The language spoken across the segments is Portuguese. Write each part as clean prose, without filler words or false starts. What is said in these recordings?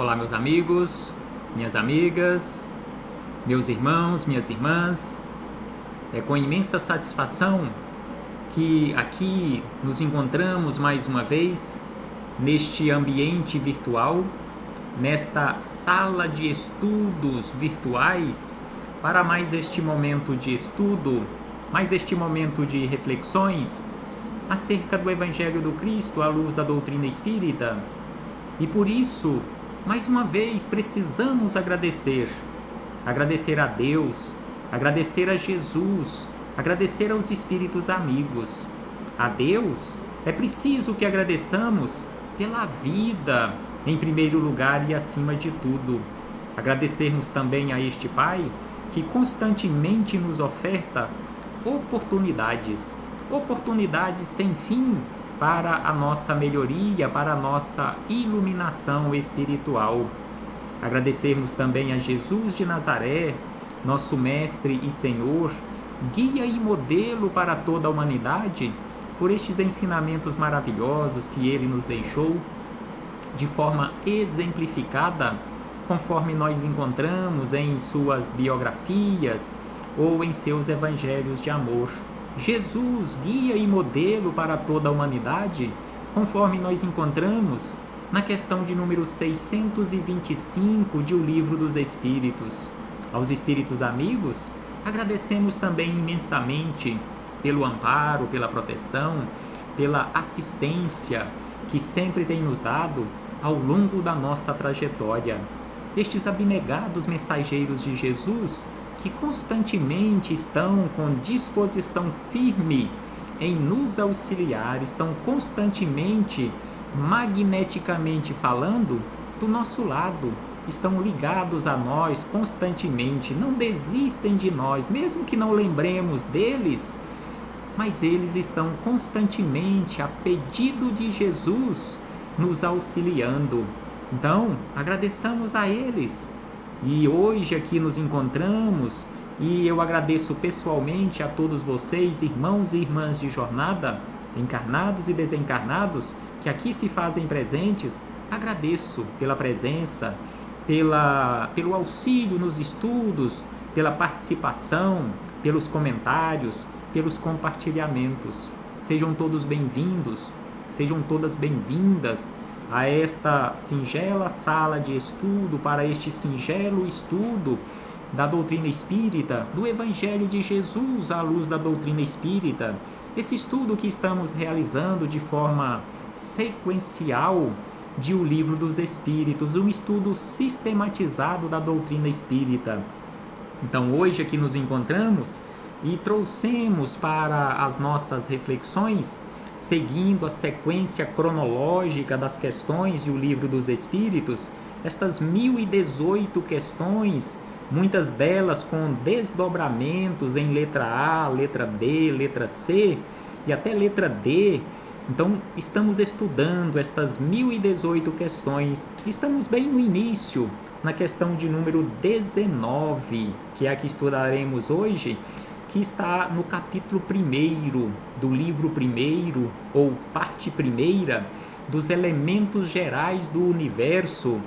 Olá, meus amigos, minhas amigas, meus irmãos, minhas irmãs. É com imensa satisfação que aqui nos encontramos mais uma vez neste ambiente virtual, nesta sala de estudos virtuais, para mais este momento de estudo, mais este momento de reflexões acerca do Evangelho do Cristo à luz da doutrina espírita. E por isso, mais uma vez, precisamos agradecer a Deus, agradecer a Jesus, agradecer aos espíritos amigos. A Deus é preciso que agradeçamos pela vida, em primeiro lugar e acima de tudo. Agradecermos também a este Pai que constantemente nos oferta oportunidades sem fim para a nossa melhoria, para a nossa iluminação espiritual. Agradecermos também a Jesus de Nazaré, nosso Mestre e Senhor, guia e modelo para toda a humanidade, por estes ensinamentos maravilhosos que Ele nos deixou, de forma exemplificada, conforme nós encontramos em suas biografias ou em seus evangelhos de amor. Jesus, guia e modelo para toda a humanidade, conforme nós encontramos na questão de número 625 de O Livro dos Espíritos. Aos espíritos amigos, agradecemos também imensamente pelo amparo, pela proteção, pela assistência que sempre tem nos dado ao longo da nossa trajetória. Estes abnegados mensageiros de Jesus, que constantemente estão com disposição firme em nos auxiliar, estão constantemente, magneticamente falando, do nosso lado, estão ligados a nós constantemente, não desistem de nós, mesmo que não lembremos deles, mas eles estão constantemente, a pedido de Jesus, nos auxiliando. Então, agradeçamos a eles. E hoje aqui nos encontramos, e eu agradeço pessoalmente a todos vocês, irmãos e irmãs de jornada, encarnados e desencarnados, que aqui se fazem presentes. Agradeço pela presença, pelo auxílio nos estudos, pela participação, pelos comentários, pelos compartilhamentos. Sejam todos bem-vindos, sejam todas bem-vindas a esta singela sala de estudo, para este singelo estudo da doutrina espírita, do Evangelho de Jesus à luz da doutrina espírita. Esse estudo que estamos realizando de forma sequencial de O Livro dos Espíritos, um estudo sistematizado da doutrina espírita. Então, hoje aqui nos encontramos e trouxemos para as nossas reflexões, seguindo a sequência cronológica das questões de O Livro dos Espíritos, estas 1018 questões, muitas delas com desdobramentos em letra A, letra B, letra C e até letra D. Então, estamos estudando estas 1018 questões. Estamos bem no início, na questão de número 19, que é a que estudaremos hoje, que está no capítulo 1º do livro 1º, ou parte 1ª, dos elementos gerais do universo,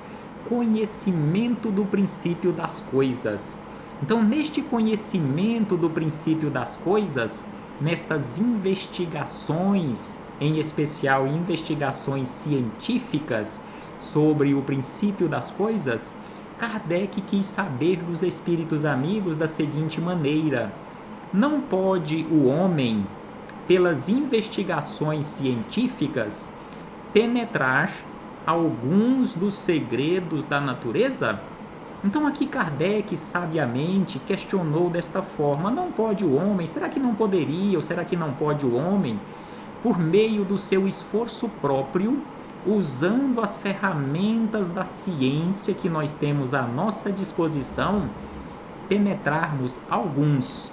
conhecimento do princípio das coisas. Então, neste conhecimento do princípio das coisas, nestas investigações, em especial investigações científicas sobre o princípio das coisas, Kardec quis saber dos espíritos amigos da seguinte maneira: não pode o homem, pelas investigações científicas, penetrar alguns dos segredos da natureza? Então aqui Kardec sabiamente questionou desta forma: não pode o homem? Será que não poderia, ou será que não pode o homem, por meio do seu esforço próprio, usando as ferramentas da ciência que nós temos à nossa disposição, penetrarmos alguns?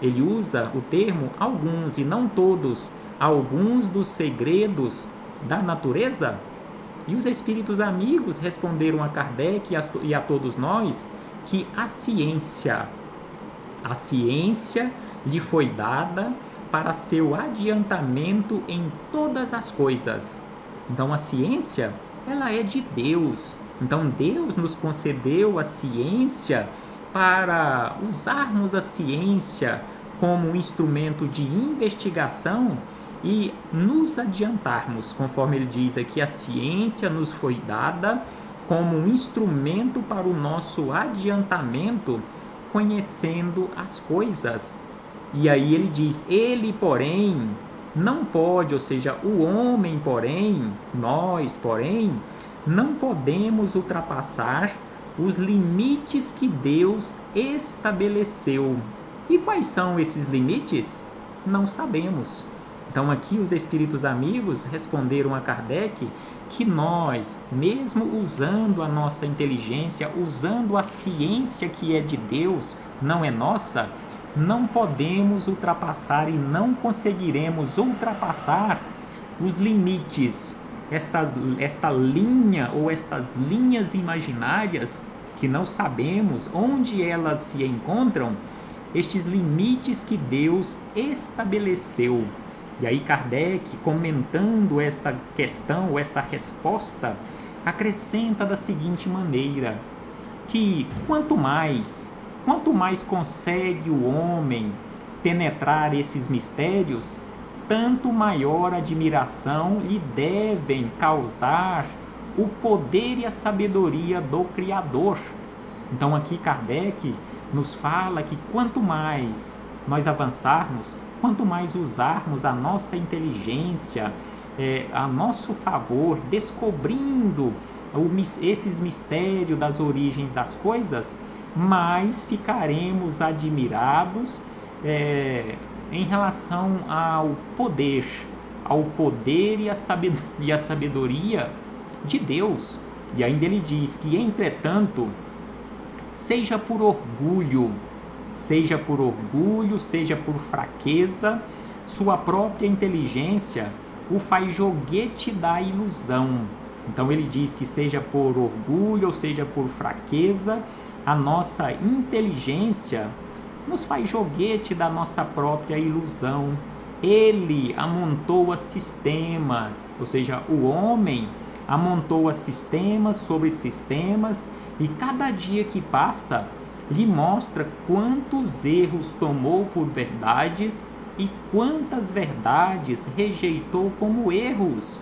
Ele usa o termo alguns e não todos, alguns dos segredos da natureza? E os espíritos amigos responderam a Kardec e a todos nós que a ciência lhe foi dada para seu adiantamento em todas as coisas. Então a ciência, ela é de Deus, Então Deus nos concedeu a ciência para usarmos a ciência como um instrumento de investigação e nos adiantarmos, conforme ele diz aqui, a ciência nos foi dada como um instrumento para o nosso adiantamento, conhecendo as coisas. E aí ele diz, ele, porém, não pode, ou seja, o homem, porém, nós, porém, não podemos ultrapassar os limites que Deus estabeleceu. E quais são esses limites? Não sabemos. Então aqui os espíritos amigos responderam a Kardec que nós, mesmo usando a nossa inteligência, usando a ciência que é de Deus, não é nossa, não podemos ultrapassar e não conseguiremos ultrapassar os limites, esta linha ou estas linhas imaginárias que não sabemos onde elas se encontram, estes limites que Deus estabeleceu. E aí Kardec, comentando esta questão, esta resposta, acrescenta da seguinte maneira, que quanto mais consegue o homem penetrar esses mistérios, tanto maior admiração lhe devem causar o poder e a sabedoria do Criador. Então aqui Kardec nos fala que quanto mais nós avançarmos, quanto mais usarmos a nossa inteligência a nosso favor, descobrindo esses mistérios das origens das coisas, mais ficaremos admirados em relação ao poder e a sabedoria de Deus. E ainda ele diz que, entretanto, seja por orgulho, seja por fraqueza, sua própria inteligência o faz joguete da ilusão. Então ele diz que seja por orgulho ou seja por fraqueza, a nossa inteligência nos faz joguete da nossa própria ilusão. Ele amontoa sistemas, ou seja, o homem amontoa sistemas sobre sistemas, e cada dia que passa lhe mostra quantos erros tomou por verdades e quantas verdades rejeitou como erros.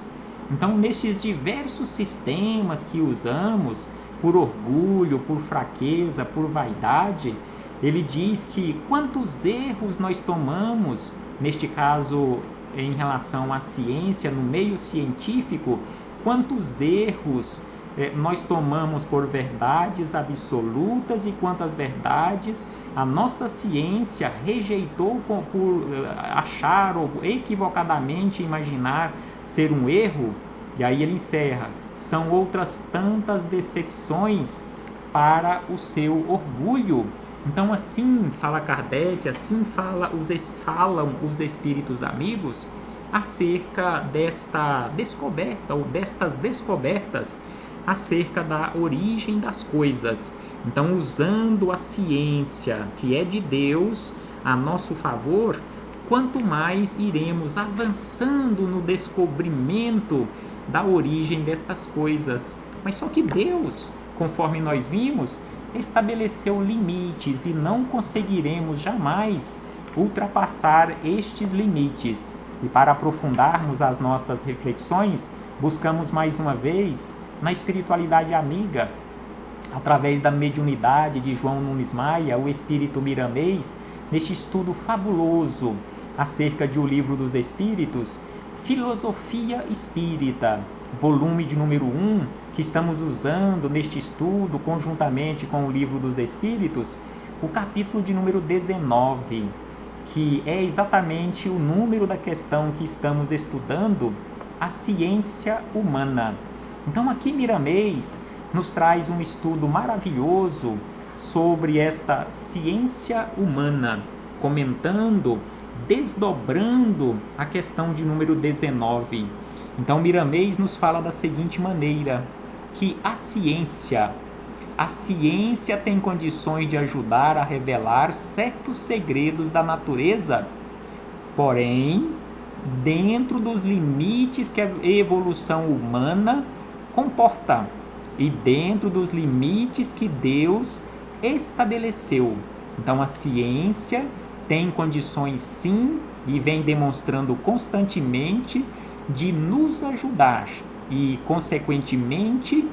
Então, nestes diversos sistemas que usamos, por orgulho, por fraqueza, por vaidade, ele diz que quantos erros nós tomamos, neste caso em relação à ciência, no meio científico, quantos erros nós tomamos por verdades absolutas e quantas verdades a nossa ciência rejeitou por achar ou equivocadamente imaginar ser um erro. E aí ele encerra, são outras tantas decepções para o seu orgulho. Então assim fala Kardec, assim falam os espíritos amigos acerca desta descoberta ou destas descobertas acerca da origem das coisas. Então, usando a ciência que é de Deus a nosso favor, quanto mais iremos avançando no descobrimento da origem destas coisas. Mas só que Deus, conforme nós vimos, estabeleceu limites e não conseguiremos jamais ultrapassar estes limites. E para aprofundarmos as nossas reflexões, buscamos mais uma vez na espiritualidade amiga, através da mediunidade de João Nunes Maia, o Espírito Miramês, neste estudo fabuloso acerca de O Livro dos Espíritos, Filosofia Espírita, volume de número 1, que estamos usando neste estudo conjuntamente com o Livro dos Espíritos, o capítulo de número 19, que é exatamente o número da questão que estamos estudando, a ciência humana. Então aqui Miramês nos traz um estudo maravilhoso sobre esta ciência humana, comentando, desdobrando a questão de número 19. Então Miramês nos fala da seguinte maneira, que a ciência tem condições de ajudar a revelar certos segredos da natureza, porém, dentro dos limites que a evolução humana comporta. e dentro dos limites que Deus estabeleceu. Então a ciência tem condições sim, e vem demonstrando constantemente, de nos ajudar e, consequentemente,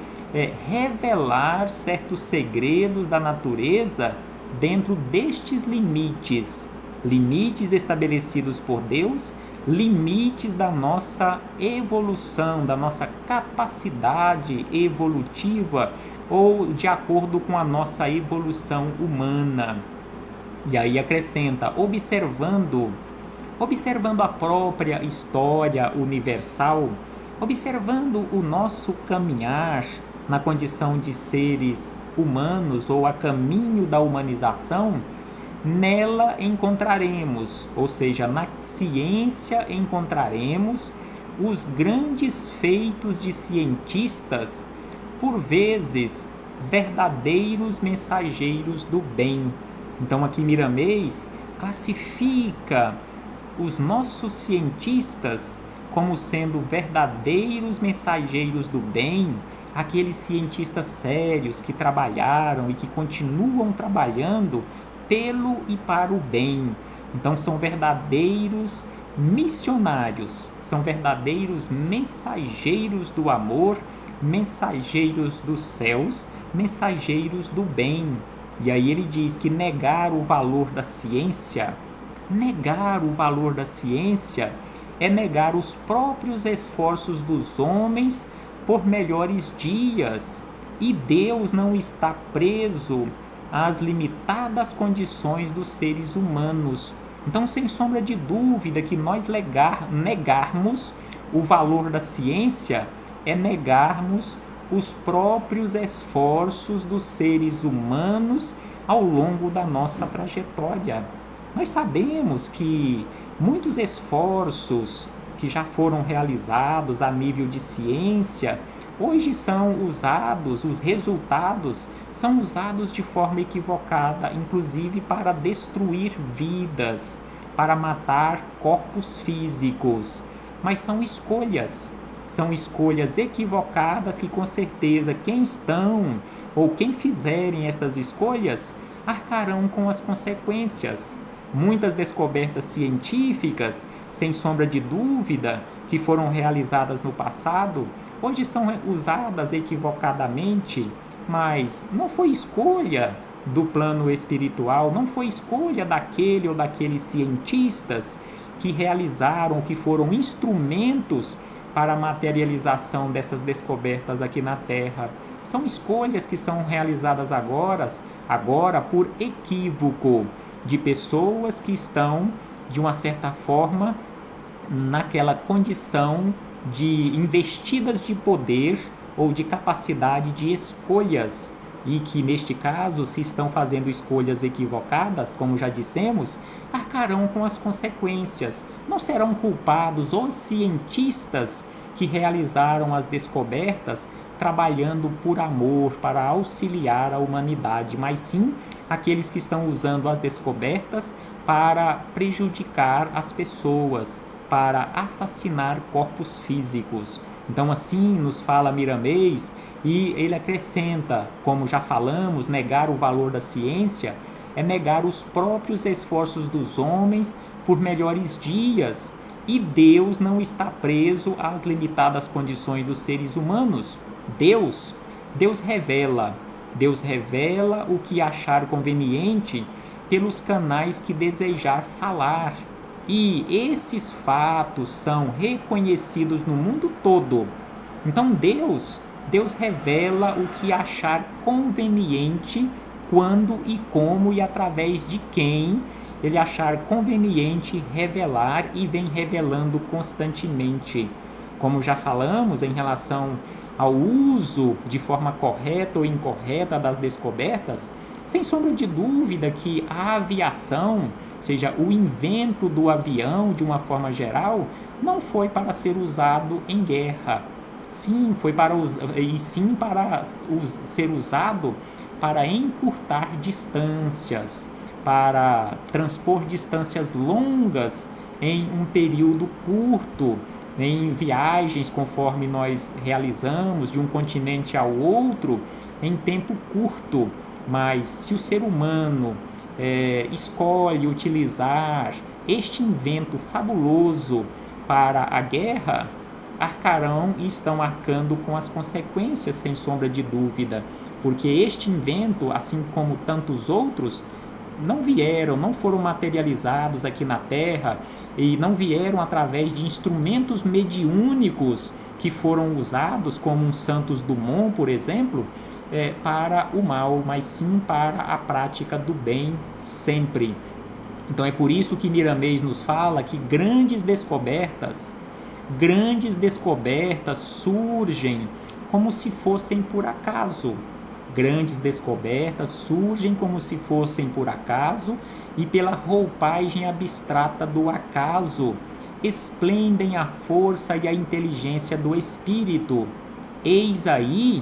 revelar certos segredos da natureza dentro destes limites estabelecidos por Deus, limites da nossa evolução, da nossa capacidade evolutiva, ou de acordo com a nossa evolução humana. E aí acrescenta, observando a própria história universal, observando o nosso caminhar na condição de seres humanos ou a caminho da humanização, nela encontraremos, ou seja, na ciência encontraremos os grandes feitos de cientistas, por vezes verdadeiros mensageiros do bem. Então aqui Miramês classifica os nossos cientistas como sendo verdadeiros mensageiros do bem, aqueles cientistas sérios que trabalharam e que continuam trabalhando pelo e para o bem. Então são verdadeiros missionários, são verdadeiros mensageiros do amor, mensageiros dos céus, mensageiros do bem. E aí ele diz que negar o valor da ciência é negar os próprios esforços dos homens por melhores dias, e Deus não está preso às limitadas condições dos seres humanos. Então, sem sombra de dúvida, que nós negarmos o valor da ciência é negarmos os próprios esforços dos seres humanos ao longo da nossa trajetória. Nós sabemos que muitos esforços que já foram realizados a nível de ciência, hoje são usados, os resultados são usados de forma equivocada, inclusive para destruir vidas, para matar corpos físicos. Mas são escolhas equivocadas que, com certeza, quem estão ou quem fizerem essas escolhas arcarão com as consequências. Muitas descobertas científicas, sem sombra de dúvida, que foram realizadas no passado, hoje são usadas equivocadamente, mas não foi escolha do plano espiritual, não foi escolha daquele ou daqueles cientistas que realizaram, que foram instrumentos para a materialização dessas descobertas aqui na Terra. São escolhas que são realizadas agora por equívoco de pessoas que estão, de uma certa forma, naquela condição de investidas de poder ou de capacidade de escolhas, e que neste caso, se estão fazendo escolhas equivocadas, como já dissemos, arcarão com as consequências. Não serão culpados os cientistas que realizaram as descobertas trabalhando por amor, para auxiliar a humanidade, mas sim aqueles que estão usando as descobertas para prejudicar as pessoas, para assassinar corpos físicos. Então assim nos fala Miramês, e ele acrescenta, como já falamos, negar o valor da ciência é negar os próprios esforços dos homens por melhores dias, e Deus não está preso às limitadas condições dos seres humanos. Deus revela o que achar conveniente pelos canais que desejar falar, e esses fatos são reconhecidos no mundo todo. Então Deus revela o que achar conveniente, quando e como e através de quem ele achar conveniente revelar, e vem revelando constantemente. Como já falamos em relação ao uso de forma correta ou incorreta das descobertas, sem sombra de dúvida que a aviação, ou seja, o invento do avião de uma forma geral, não foi para ser usado em guerra. Sim, foi para ser usado para encurtar distâncias, para transpor distâncias longas em um período curto, em viagens conforme nós realizamos de um continente ao outro em tempo curto. Mas se o ser humano escolhe utilizar este invento fabuloso para a guerra, arcarão e estão arcando com as consequências, sem sombra de dúvida, porque este invento, assim como tantos outros, não foram materializados aqui na Terra e não vieram através de instrumentos mediúnicos que foram usados, como um Santos Dumont, por exemplo, para o mal, mas sim para a prática do bem sempre. Então é por isso que Miramês nos fala que grandes descobertas surgem como se fossem por acaso. Grandes descobertas surgem como se fossem por acaso e pela roupagem abstrata do acaso esplendem a força e a inteligência do espírito. Eis aí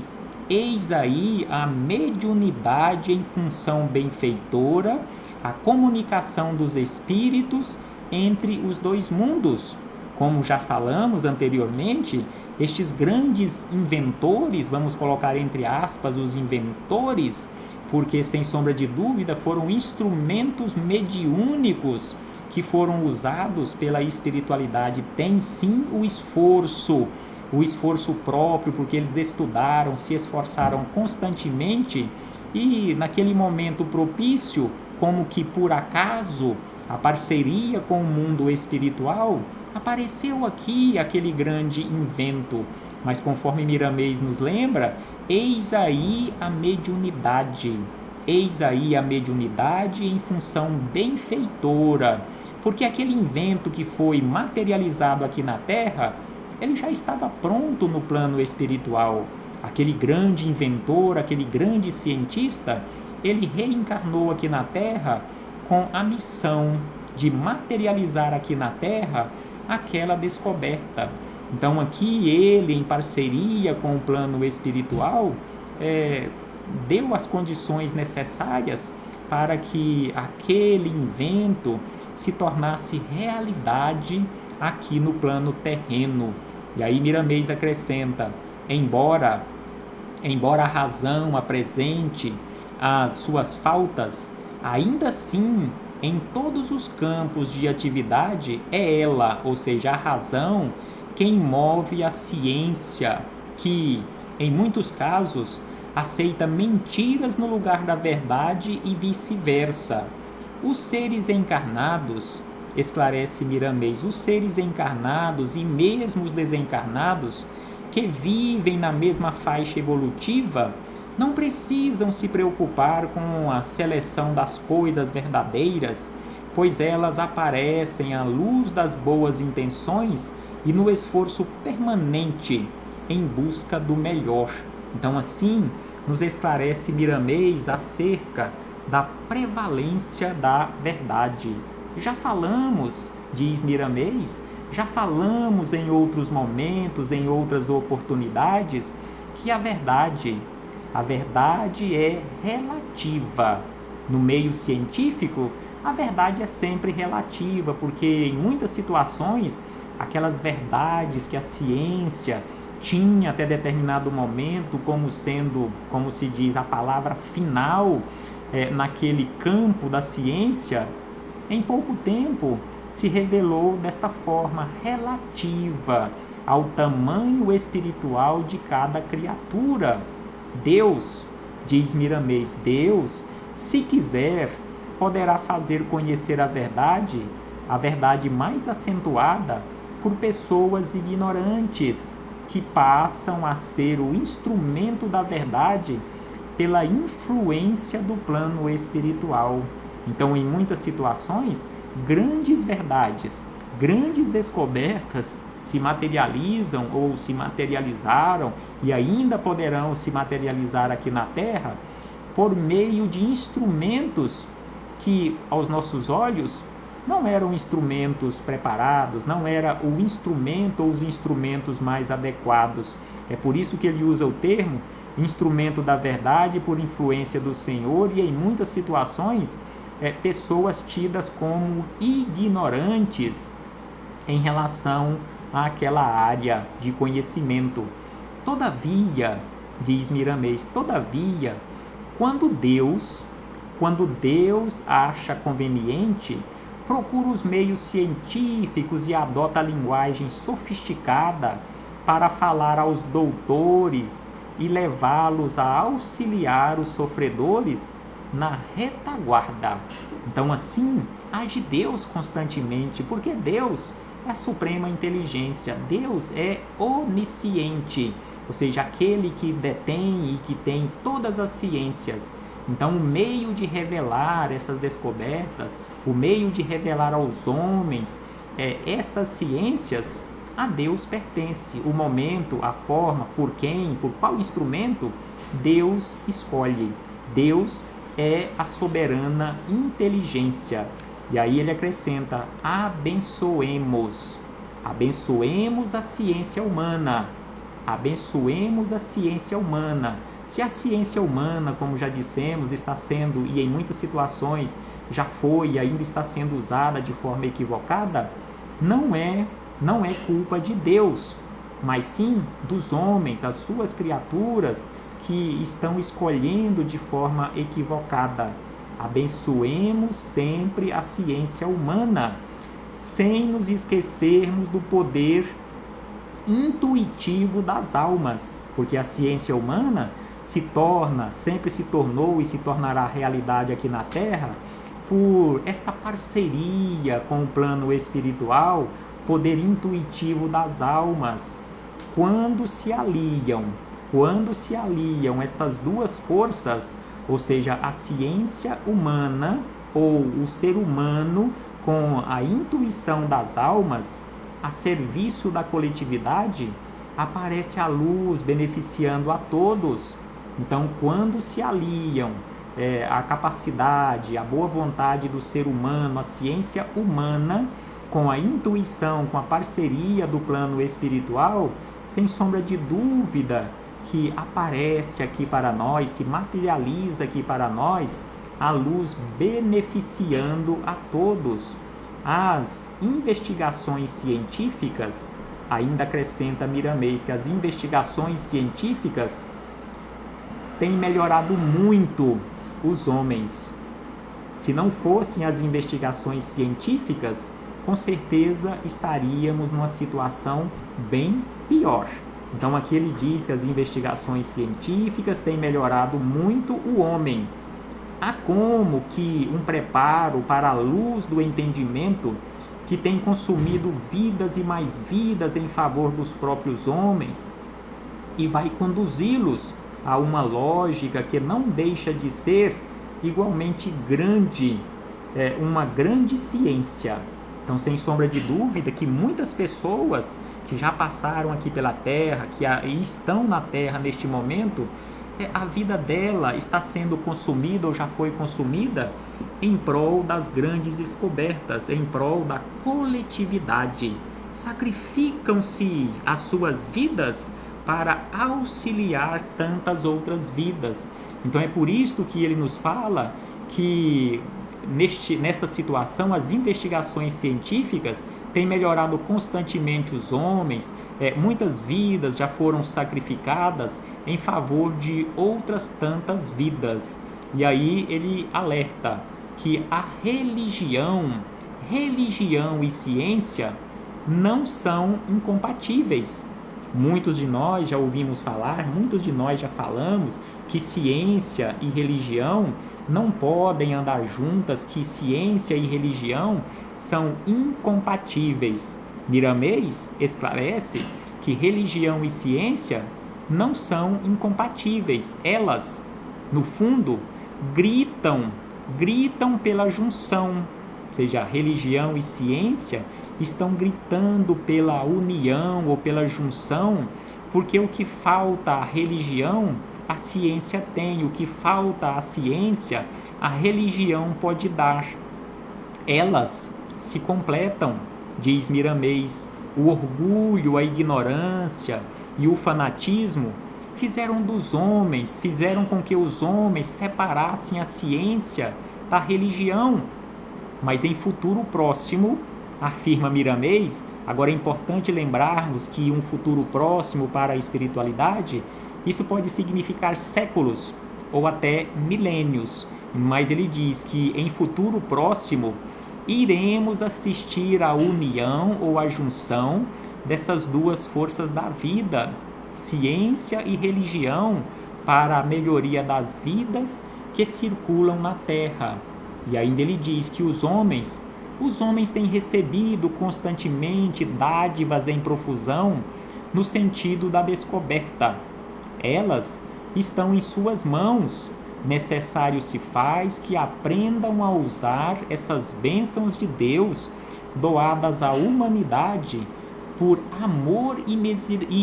a mediunidade em função benfeitora, a comunicação dos espíritos entre os dois mundos. Como já falamos anteriormente, estes grandes inventores, vamos colocar entre aspas os inventores, porque sem sombra de dúvida foram instrumentos mediúnicos que foram usados pela espiritualidade. Tem sim o esforço próprio, porque eles estudaram, se esforçaram constantemente e naquele momento propício, como que por acaso, a parceria com o mundo espiritual, apareceu aqui aquele grande invento. Mas conforme Miramês nos lembra, eis aí a mediunidade em função benfeitora, porque aquele invento que foi materializado aqui na Terra, ele já estava pronto no plano espiritual. Aquele grande inventor, aquele grande cientista, ele reencarnou aqui na Terra com a missão de materializar aqui na Terra aquela descoberta. Então aqui ele, em parceria com o plano espiritual, deu as condições necessárias para que aquele invento se tornasse realidade aqui no plano terreno. E aí Miramês acrescenta: embora a razão apresente as suas faltas, ainda assim, em todos os campos de atividade, é ela, ou seja, a razão, quem move a ciência, que, em muitos casos, aceita mentiras no lugar da verdade e vice-versa. Os seres encarnados, esclarece Miramês, os seres encarnados e mesmo os desencarnados, que vivem na mesma faixa evolutiva, não precisam se preocupar com a seleção das coisas verdadeiras, pois elas aparecem à luz das boas intenções e no esforço permanente em busca do melhor. Então, assim, nos esclarece Miramês acerca da prevalência da verdade. Já falamos, diz Miramês, já falamos em outros momentos, em outras oportunidades, que a verdade é relativa. No meio científico, a verdade é sempre relativa, porque em muitas situações, aquelas verdades que a ciência tinha até determinado momento como sendo, como se diz, a palavra final naquele campo da ciência, em pouco tempo se revelou desta forma relativa ao tamanho espiritual de cada criatura. Deus, diz Miramês, Deus, se quiser, poderá fazer conhecer a verdade mais acentuada, por pessoas ignorantes, que passam a ser o instrumento da verdade pela influência do plano espiritual. Então, em muitas situações, grandes verdades, grandes descobertas se materializam ou se materializaram e ainda poderão se materializar aqui na Terra por meio de instrumentos que, aos nossos olhos, não eram instrumentos preparados, não era o instrumento ou os instrumentos mais adequados. É por isso que ele usa o termo instrumento da verdade por influência do Senhor, e em muitas situações pessoas tidas como ignorantes em relação àquela área de conhecimento. Todavia, diz Miramês, todavia, quando Deus acha conveniente, procura os meios científicos e adota a linguagem sofisticada para falar aos doutores e levá-los a auxiliar os sofredores na retaguarda. Então, assim, age Deus constantemente, porque Deus é a suprema inteligência, Deus é onisciente, ou seja, aquele que detém e que tem todas as ciências. Então, o meio de revelar essas descobertas, o meio de revelar aos homens estas ciências, a Deus pertence. O momento, a forma, por quem, por qual instrumento, Deus escolhe. Deus é a soberana inteligência. E aí ele acrescenta: abençoemos a ciência humana. Abençoemos a ciência humana. Se a ciência humana, como já dissemos, está sendo, e em muitas situações já foi e ainda está sendo usada de forma equivocada, não é culpa de Deus, mas sim dos homens, as suas criaturas, que estão escolhendo de forma equivocada. Abençoemos sempre a ciência humana, sem nos esquecermos do poder intuitivo das almas, porque a ciência humana sempre se tornou e se tornará realidade aqui na Terra por esta parceria com o plano espiritual, poder intuitivo das almas. Quando se aliam estas duas forças, ou seja, a ciência humana ou o ser humano com a intuição das almas, a serviço da coletividade, aparece a luz beneficiando a todos. Então, quando se aliam a capacidade, a boa vontade do ser humano, a ciência humana, com a intuição, com a parceria do plano espiritual, sem sombra de dúvida que aparece aqui para nós, se materializa aqui para nós, a luz beneficiando a todos. As investigações científicas, ainda acrescenta Miramês, que as investigações científicas têm melhorado muito os homens. Se não fossem as investigações científicas, com certeza estaríamos numa situação bem pior. Então aqui ele diz que as investigações científicas têm melhorado muito o homem. Há como que um preparo para a luz do entendimento que tem consumido vidas e mais vidas em favor dos próprios homens e vai conduzi-los a uma lógica que não deixa de ser igualmente grande, uma grande ciência. Então, sem sombra de dúvida que muitas pessoas que já passaram aqui pela Terra, que estão na Terra neste momento, a vida dela está sendo consumida ou já foi consumida em prol das grandes descobertas, em prol da coletividade. Sacrificam-se as suas vidas para auxiliar tantas outras vidas. Então é por isso que ele nos fala que nesta situação as investigações científicas têm melhorado constantemente os homens, muitas vidas já foram sacrificadas em favor de outras tantas vidas. E aí ele alerta que a religião e ciência não são incompatíveis. Muitos de nós já ouvimos falar, muitos de nós já falamos que ciência e religião não podem andar juntas, que ciência e religião são incompatíveis. Miramês esclarece que religião e ciência não são incompatíveis. Elas, no fundo, gritam pela junção. Ou seja, religião e ciência estão gritando pela união ou pela junção, porque o que falta à religião, a ciência tem. O que falta à ciência, a religião pode dar. Elas se completam, diz Miramês. O orgulho, a ignorância e o fanatismo fizeram com que os homens separassem a ciência da religião. Mas em futuro próximo, afirma Miramês. Agora é importante lembrarmos que um futuro próximo para a espiritualidade, isso pode significar séculos ou até milênios, mas ele diz que em futuro próximo iremos assistir à união ou à junção dessas duas forças da vida, ciência e religião, para a melhoria das vidas que circulam na Terra. E ainda ele diz que os homens têm recebido constantemente dádivas em profusão no sentido da descoberta. Elas estão em suas mãos. Necessário se faz que aprendam a usar essas bênçãos de Deus doadas à humanidade por amor e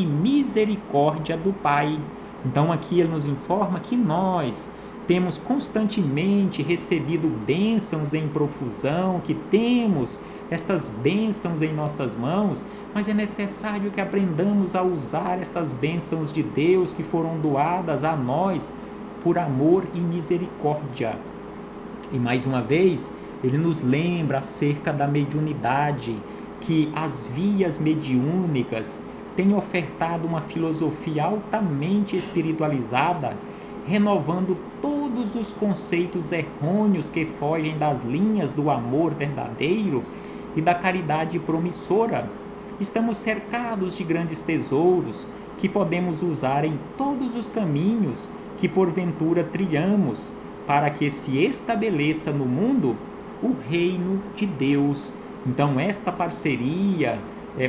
misericórdia do Pai. Então aqui ele nos informa que nós temos constantemente recebido bênçãos em profusão, que temos estas bênçãos em nossas mãos, mas é necessário que aprendamos a usar essas bênçãos de Deus que foram doadas a nós por amor e misericórdia. E mais uma vez, ele nos lembra acerca da mediunidade, que as vias mediúnicas têm ofertado uma filosofia altamente espiritualizada, renovando todos os conceitos errôneos que fogem das linhas do amor verdadeiro e da caridade promissora. Estamos cercados de grandes tesouros que podemos usar em todos os caminhos que porventura trilhamos para que se estabeleça no mundo o reino de Deus. Então esta parceria,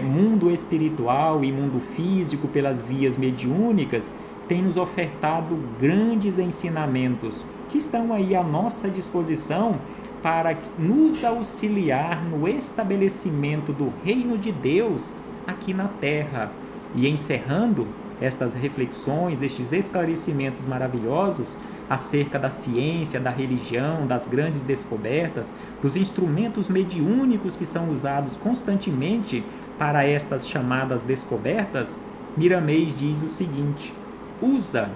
mundo espiritual e mundo físico pelas vias mediúnicas, tem nos ofertado grandes ensinamentos que estão aí à nossa disposição para nos auxiliar no estabelecimento do reino de Deus aqui na Terra. E encerrando estas reflexões, estes esclarecimentos maravilhosos acerca da ciência, da religião, das grandes descobertas, dos instrumentos mediúnicos que são usados constantemente para estas chamadas descobertas, Miramês diz o seguinte: usa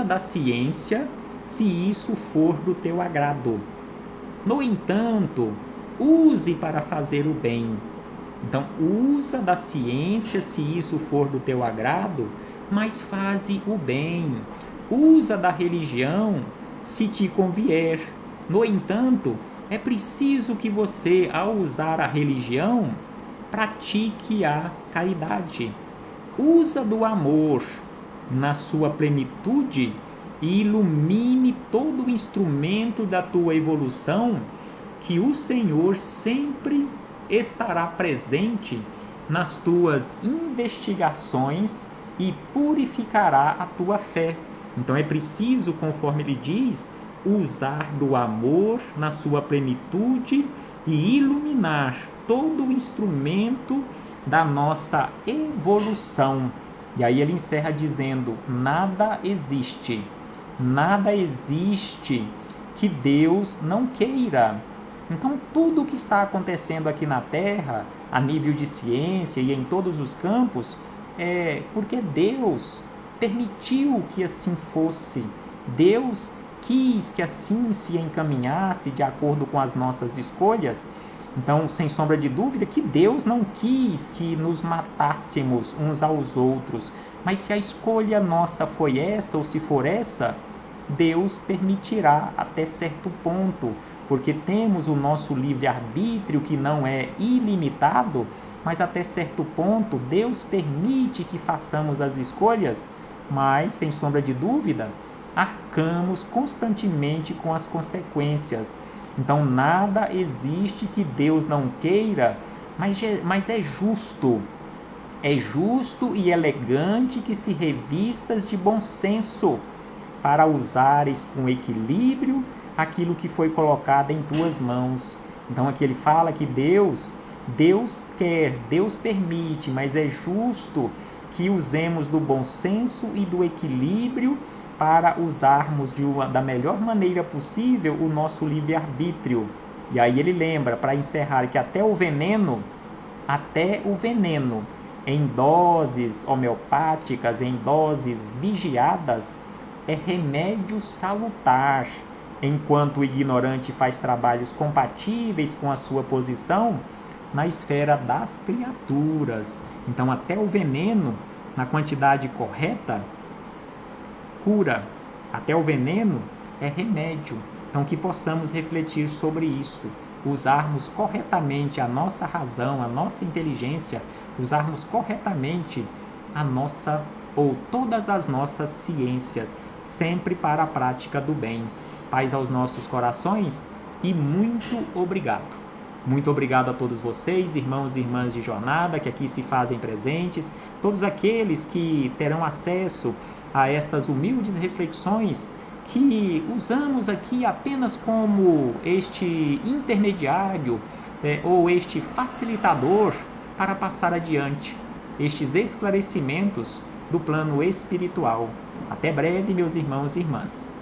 da ciência se isso for do teu agrado. No entanto, use para fazer o bem. Então, usa da ciência se isso for do teu agrado, mas faze o bem. Usa da religião se te convier. No entanto, é preciso que você, ao usar a religião, pratique a caridade. Usa do amor na sua plenitude e ilumine todo o instrumento da tua evolução, que o Senhor sempre estará presente nas tuas investigações e purificará a tua fé. Então é preciso, conforme ele diz, usar do amor na sua plenitude e iluminar todo o instrumento da nossa evolução. E aí ele encerra dizendo: nada existe que Deus não queira. Então tudo o que está acontecendo aqui na Terra, a nível de ciência e em todos os campos, é porque Deus permitiu que assim fosse. Deus quis que assim se encaminhasse de acordo com as nossas escolhas. Então, sem sombra de dúvida, que Deus não quis que nos matássemos uns aos outros. Mas se a escolha nossa foi essa, ou se for essa, Deus permitirá até certo ponto, porque temos o nosso livre-arbítrio, que não é ilimitado, mas até certo ponto Deus permite que façamos as escolhas, mas, sem sombra de dúvida, arcamos constantemente com as consequências. Então, nada existe que Deus não queira, mas é justo e elegante que se revistas de bom senso, para usares com equilíbrio aquilo que foi colocado em tuas mãos. Então aqui ele fala que Deus quer, Deus permite, mas é justo que usemos do bom senso e do equilíbrio para usarmos da melhor maneira possível o nosso livre-arbítrio. E aí ele lembra, para encerrar, que até o veneno, em doses homeopáticas, em doses vigiadas, é remédio salutar enquanto o ignorante faz trabalhos compatíveis com a sua posição na esfera das criaturas. Então, até o veneno, na quantidade correta, cura. Até o veneno é remédio. Então, que possamos refletir sobre isto, usarmos corretamente a nossa razão, a nossa inteligência, usarmos corretamente a nossa ou todas as nossas ciências, sempre para a prática do bem. Paz aos nossos corações e muito obrigado. Muito obrigado a todos vocês, irmãos e irmãs de jornada, que aqui se fazem presentes, todos aqueles que terão acesso a estas humildes reflexões que usamos aqui apenas como este intermediário ou este facilitador para passar adiante estes esclarecimentos do plano espiritual. Até breve, meus irmãos e irmãs.